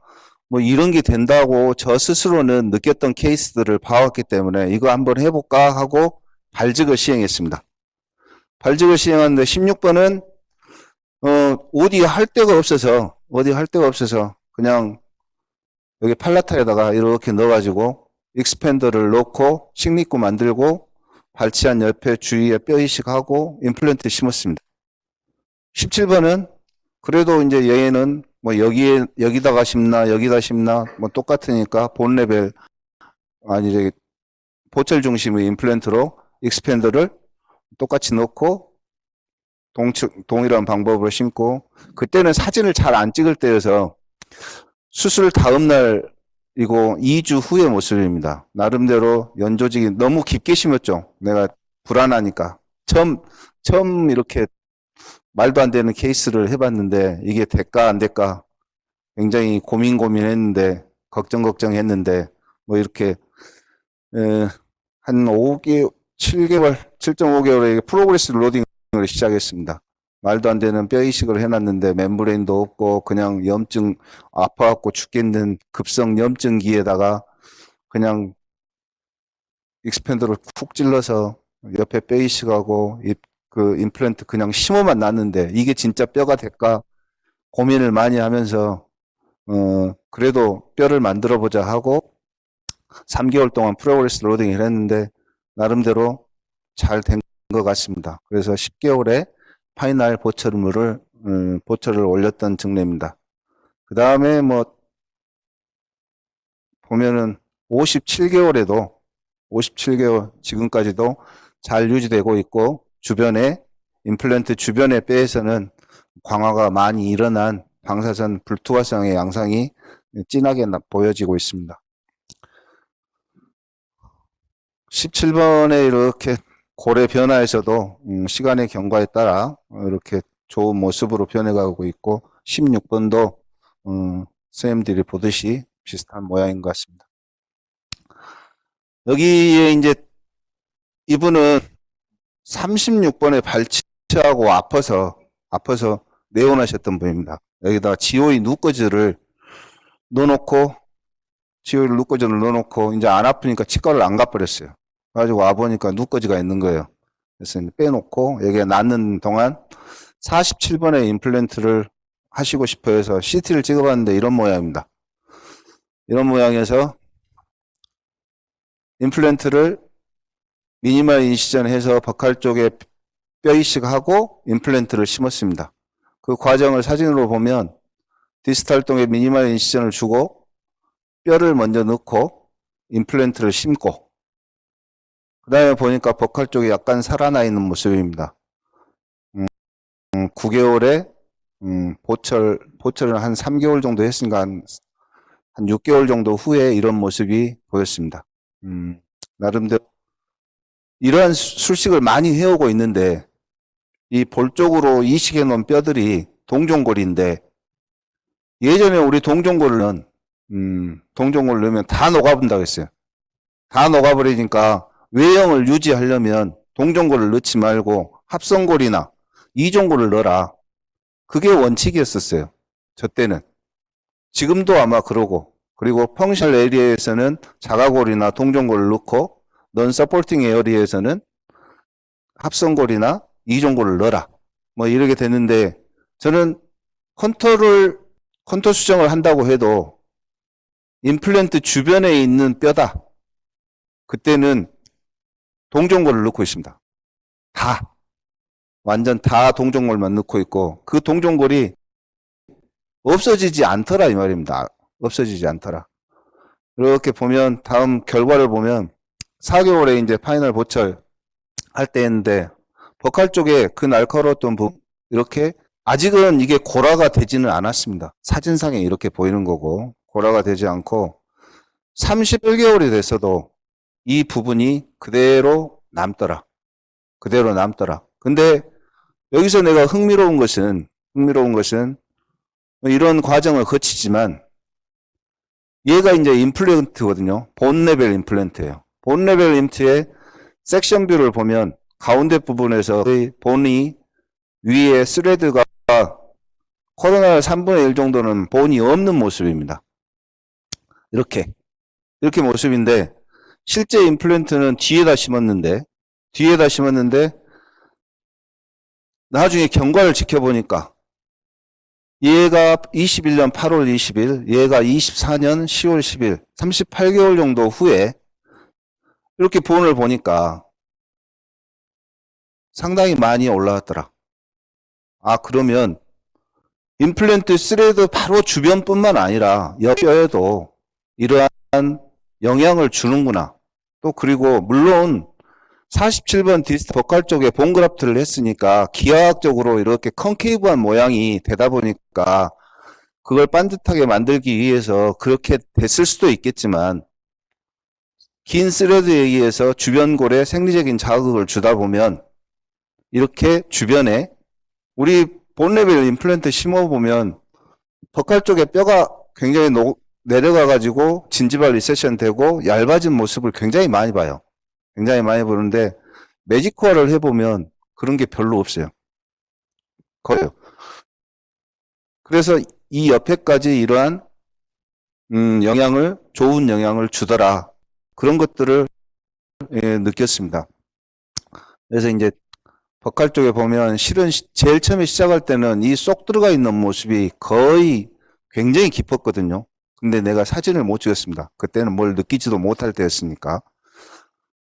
뭐 이런 게 된다고 저 스스로는 느꼈던 케이스들을 봐왔기 때문에 이거 한번 해볼까 하고 발직을 시행했습니다. 발직을 시행하는데 16번은 어디 할 데가 없어서 그냥 여기 팔라타에다가 이렇게 넣어가지고 익스펜더를 넣고 식립구 만들고 발치한 옆에 주위에 뼈 이식하고 임플란트 심었습니다. 17번은 그래도 이제 얘는 뭐 여기다가 심나 여기다 심나 뭐 똑같으니까 본 레벨 아니 보철 중심의 임플란트로 익스펜더를 똑같이 넣고 동일한 방법으로 심고 그때는 사진을 잘 안 찍을 때여서 수술 다음 날이고 2주 후의 모습입니다. 나름대로 연조직이 너무 깊게 심었죠. 내가 불안하니까 처음 이렇게 말도 안 되는 케이스를 해봤는데 이게 될까 안 될까 굉장히 고민했는데 걱정했는데 뭐 이렇게 한 5개월 7개월 7.5개월에 프로그레스 로딩을 시작했습니다. 말도 안 되는 뼈 이식을 해놨는데 멤브레인도 없고 그냥 염증 아파갖고 죽겠는 급성 염증기에다가 그냥 익스펜더를 푹 찔러서 옆에 뼈 이식하고 그 임플란트 그냥 심어만 놨는데 이게 진짜 뼈가 될까 고민을 많이 하면서 그래도 뼈를 만들어 보자 하고 3개월 동안 프로그레스 로딩을 했는데 나름대로 잘 된 것 같습니다. 그래서 10개월에 파이널 보철을 올렸던 증례입니다. 그 다음에 뭐 보면은 57개월 지금까지도 잘 유지되고 있고 주변에 임플란트 주변의 뼈에서는 광화가 많이 일어난 방사선 불투과성의 양상이 진하게 보여지고 있습니다. 17번에 이렇게 고래 변화에서도 시간의 경과에 따라 이렇게 좋은 모습으로 변해가고 있고 16번도 선생님들이 보듯이 비슷한 모양인 것 같습니다. 여기에 이제 이분은 36번에 발치하고 아파서 내원하셨던 분입니다. 여기다가 GOE 누꺼즈를 넣어놓고 이제 안 아프니까 치과를 안 가버렸어요. 그래가지고 와보니까 누꺼지가 있는 거예요. 그래서 빼놓고 여기에 낫는 동안 47번에 임플란트를 하시고 싶어 해서 CT를 찍어봤는데 이런 모양입니다. 이런 모양에서 임플란트를 미니멀 인시전 해서 버칼 쪽에 뼈 이식하고 임플란트를 심었습니다. 그 과정을 사진으로 보면 디스탈 동에 미니멀 인시전을 주고 뼈를 먼저 넣고 임플란트를 심고 그 다음에 보니까 버칼 쪽이 약간 살아나 있는 모습입니다. 9개월에 보철을 한 3개월 정도 했으니까 한 6개월 정도 후에 이런 모습이 보였습니다. 나름대로 이러한 술식을 많이 해오고 있는데 이 볼 쪽으로 이식해 놓은 뼈들이 동종골인데 예전에 우리 동종골을 넣으면 다 녹아본다고 했어요. 다 녹아버리니까 외형을 유지하려면 동종골을 넣지 말고 합성골이나 이종골을 넣어라. 그게 원칙이었었어요. 저 때는. 지금도 아마 그러고 그리고 펑셔널 에리어에서는 자가골이나 동종골을 넣고 넌 서포팅 에어리어에서는 합성골이나 이종골을 넣어라. 뭐 이렇게 됐는데 저는 컨터 수정을 한다고 해도 임플란트 주변에 있는 뼈다. 그때는 동종골을 넣고 있습니다. 완전 다 동종골만 넣고 있고 그 동종골이 없어지지 않더라 이 말입니다. 없어지지 않더라. 이렇게 보면 다음 결과를 보면 4개월에 이제 파이널 보철 할 때인데 버칼 쪽에 그 날카로웠던 부분 이렇게 아직은 이게 고라가 되지는 않았습니다. 사진상에 이렇게 보이는 거고 고라가 되지 않고 31개월이 됐어도 이 부분이 그대로 남더라. 그대로 남더라. 근데 여기서 내가 흥미로운 것은 이런 과정을 거치지만 얘가 이제 임플란트거든요. 본 레벨 임플란트예요. 본 레벨 임플란트의 섹션 뷰를 보면 가운데 부분에서 본이 위에 스레드가 코로나 3분의 1 정도는 본이 없는 모습입니다. 이렇게 모습인데 실제 임플란트는 뒤에다 심었는데 나중에 경과를 지켜보니까 얘가 21년 8월 20일, 얘가 24년 10월 10일, 38개월 정도 후에 이렇게 본을 보니까 상당히 많이 올라왔더라. 아, 그러면 임플란트 스레드 바로 주변뿐만 아니라 옆뼈에도 이러한 영향을 주는구나. 또 그리고 물론 47번 디스트 버칼 쪽에 본그라프트를 했으니까 기하학적으로 이렇게 컨케이브한 모양이 되다 보니까 그걸 반듯하게 만들기 위해서 그렇게 됐을 수도 있겠지만 긴 스레드에 의해서 주변골에 생리적인 자극을 주다 보면 이렇게 주변에 우리 본 레벨 임플란트 심어보면 버칼 쪽에 뼈가 굉장히 내려가가지고 진지발 리세션 되고 얇아진 모습을 굉장히 많이 봐요. 굉장히 많이 보는데 매직코어를 해보면 그런 게 별로 없어요. 거예요. 그래서 이 옆에까지 이러한 좋은 영향을 주더라. 그런 것들을 느꼈습니다. 그래서 이제 버칼 쪽에 보면 실은 제일 처음에 시작할 때는 이 쏙 들어가 있는 모습이 거의 굉장히 깊었거든요. 근데 내가 사진을 못 찍었습니다. 그때는 뭘 느끼지도 못할 때였으니까.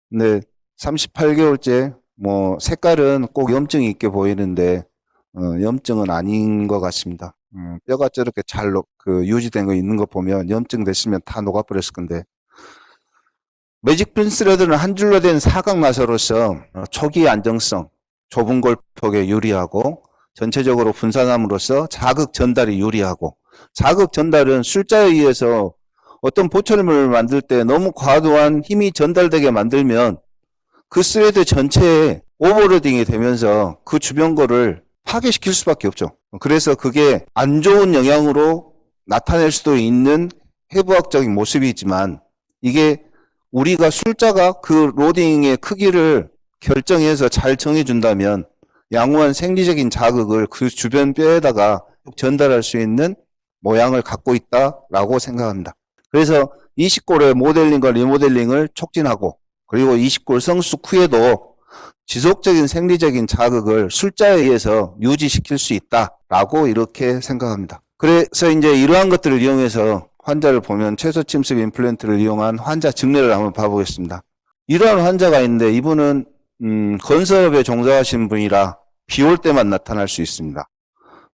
근데 38개월째 뭐 색깔은 꼭 염증이 있게 보이는데 염증은 아닌 것 같습니다. 뼈가 저렇게 잘 유지된 거 있는 거 보면 염증 됐으면 다 녹아버렸을 건데 매직 핀스레드는 한 줄로 된 사각 나사로서 초기 안정성, 좁은 골폭에 유리하고 전체적으로 분산함으로써 자극 전달이 유리하고 자극 전달은 술자에 의해서 어떤 보철물을 만들 때 너무 과도한 힘이 전달되게 만들면 그 스레드 전체에 오버로딩이 되면서 그 주변 거를 파괴시킬 수밖에 없죠. 그래서 그게 안 좋은 영향으로 나타낼 수도 있는 해부학적인 모습이지만 이게 우리가 술자가 그 로딩의 크기를 결정해서 잘 정해준다면 양호한 생리적인 자극을 그 주변 뼈에다가 전달할 수 있는 모양을 갖고 있다라고 생각합니다. 그래서 20골의 모델링과 리모델링을 촉진하고 그리고 20골 성숙 후에도 지속적인 생리적인 자극을 술자에 의해서 유지시킬 수 있다라고 이렇게 생각합니다. 그래서 이제 이러한 것들을 이용해서 환자를 보면 최소 침습 임플란트를 이용한 환자 증례를 한번 봐보겠습니다. 이러한 환자가 있는데 이분은 건설업에 종사하신 분이라 비 올 때만 나타날 수 있습니다.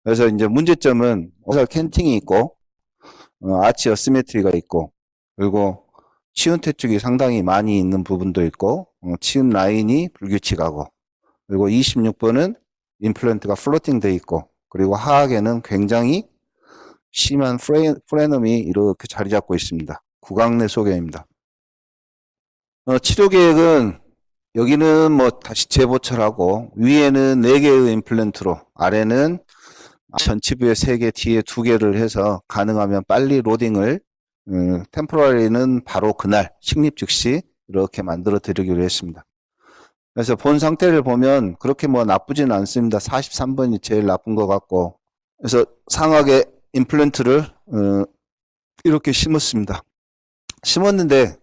그래서 이제 문제점은 오살 캔팅이 있고 아치 어시메트리가 있고 그리고 치은 퇴축이 상당히 많이 있는 부분도 있고 치은 라인이 불규칙하고 그리고 26번은 임플란트가 플로팅 돼 있고 그리고 하악에는 굉장히 심한 프레넘이 이렇게 자리 잡고 있습니다. 구강 내 소견입니다. 치료 계획은 여기는 뭐 다시 재보철하고 위에는 4개의 임플란트로 아래는 전치부에 3개 뒤에 2개를 해서 가능하면 빨리 로딩을 템포러리는 바로 그날 식립 즉시 이렇게 만들어 드리기로 했습니다. 그래서 본 상태를 보면 그렇게 뭐 나쁘지는 않습니다. 43번이 제일 나쁜 것 같고 그래서 상하게 임플란트를 이렇게 심었습니다. 심었는데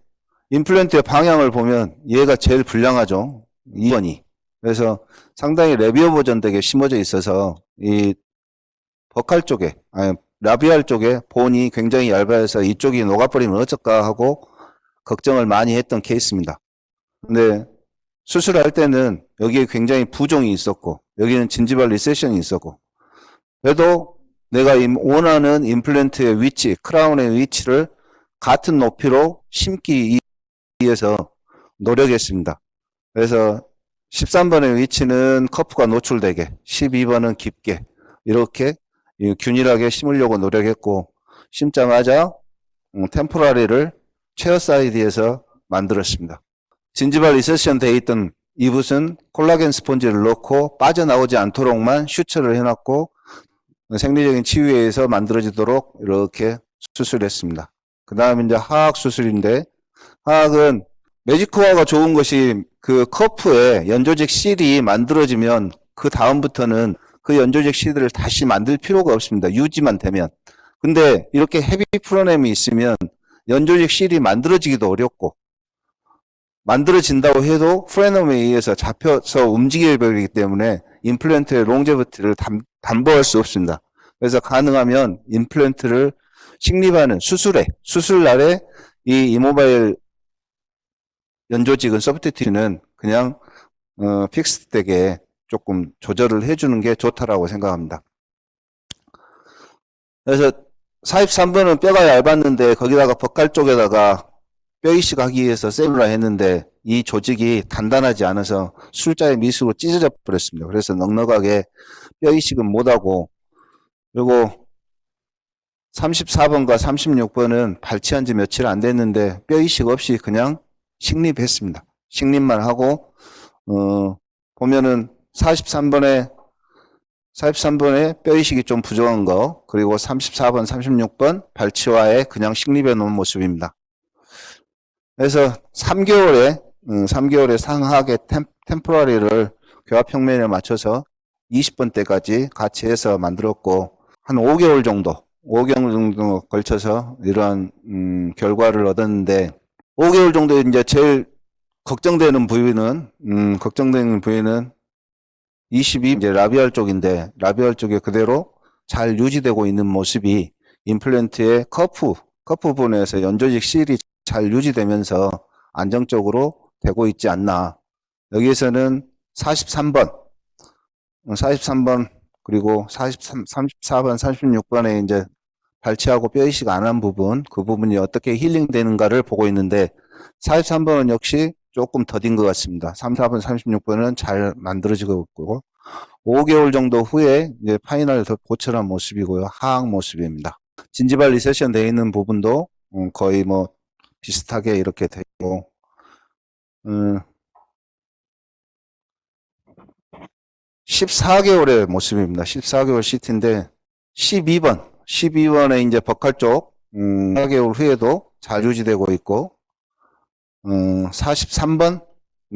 임플란트의 방향을 보면 얘가 제일 불량하죠. 2번이. 그래서 상당히 레비오 버전 되게 심어져 있어서 이 버칼 쪽에 라비알 쪽에 본이 굉장히 얇아서 이쪽이 녹아버리면 어쩔까 하고 걱정을 많이 했던 케이스입니다. 근데 수술할 때는 여기에 굉장히 부종이 있었고 여기는 진지발 리세션이 있었고 그래도 내가 원하는 임플란트의 위치, 크라운의 위치를 같은 높이로 심기 위해서 노력했습니다. 그래서 13번의 위치는 커프가 노출되게, 12번은 깊게 이렇게 균일하게 심으려고 노력했고, 심자마자 템포라리를 체어 사이드에서 만들었습니다. 진지발 리세션 돼 있던 이붓은 콜라겐 스펀지를 넣고 빠져나오지 않도록만 슈처를 해놨고 생리적인 치유에 의해서 만들어지도록 이렇게 수술했습니다. 그 다음에 이제 하악 수술인데, 하악은 매직코어가 좋은 것이 그 커프에 연조직 실이 만들어지면 그 다음부터는 그 연조직 실들을 다시 만들 필요가 없습니다. 유지만 되면. 근데 이렇게 헤비 프로넴이 있으면 연조직 실이 만들어지기도 어렵고, 만들어진다고 해도 프레넘에 의해서 잡혀서 움직여 버리기 때문에 임플란트의 롱제버티를 담보할 수 없습니다. 그래서 가능하면 임플란트를 식립하는 수술날에 이 이모바일 연조직은 서브티티는 그냥 픽스 되게 조금 조절을 해주는 게 좋다라고 생각합니다. 그래서 43번은 뼈가 얇았는데 거기다가 벅갈 쪽에다가 뼈 이식하기 위해서 세블라 했는데 이 조직이 단단하지 않아서 술자의 미수로 찢어져 버렸습니다. 그래서 넉넉하게 뼈 이식은 못하고, 그리고 34번과 36번은 발치한 지 며칠 안 됐는데 뼈 이식 없이 그냥 식립했습니다. 식립만 하고 보면은 43번에 뼈 이식이 좀 부족한 거, 그리고 34번, 36번 발치와에 그냥 식립해 놓은 모습입니다. 그래서 3개월에 상하게 템포러리를 교합평면에 맞춰서 20번 때까지 같이 해서 만들었고, 한 5개월 정도 걸쳐서 이러한 결과를 얻었는데, 5개월 정도 이제 제일 걱정되는 부위는 22 이제 라비알 쪽인데, 라비알 쪽에 그대로 잘 유지되고 있는 모습이 임플란트의 커프 부분에서 연조직 실이 잘 유지되면서 안정적으로 되고 있지 않나. 여기에서는 43번 그리고 34번, 36번에 이제 발치하고 뼈 이식 안 한 부분, 그 부분이 어떻게 힐링되는가를 보고 있는데, 43번은 역시 조금 더딘 것 같습니다. 34번, 36번은 잘 만들어지고 있고, 5개월 정도 후에 이제 파이널 더 고철한 모습이고요. 하악 모습입니다. 진지발 리세션 되어 있는 부분도 거의 뭐 비슷하게 이렇게 되고, 14개월의 모습입니다. 14개월 CT인데 12번에 이제 버칼 쪽 4개월 후에도 잘 유지되고 있고, 43번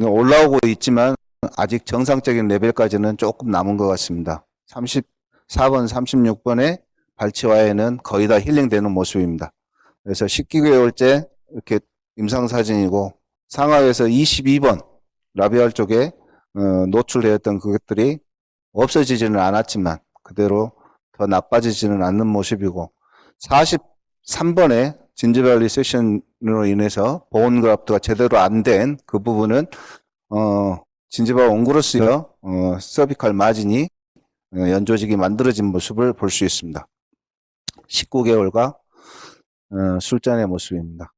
올라오고 있지만 아직 정상적인 레벨까지는 조금 남은 것 같습니다. 34번, 36번의 발치와에는 거의 다 힐링되는 모습입니다. 그래서 19개월째 이렇게 임상사진이고, 상하에서 22번 라비알 쪽에 노출되었던 그것들이 없어지지는 않았지만 그대로 더 나빠지지는 않는 모습이고, 43번에 진지발 리세션으로 인해서 보온 그라프트가 제대로 안 된 그 부분은 진지발 옹그로스여 서비칼 마진이 연조직이 만들어진 모습을 볼 수 있습니다. 19개월과 술잔의 모습입니다.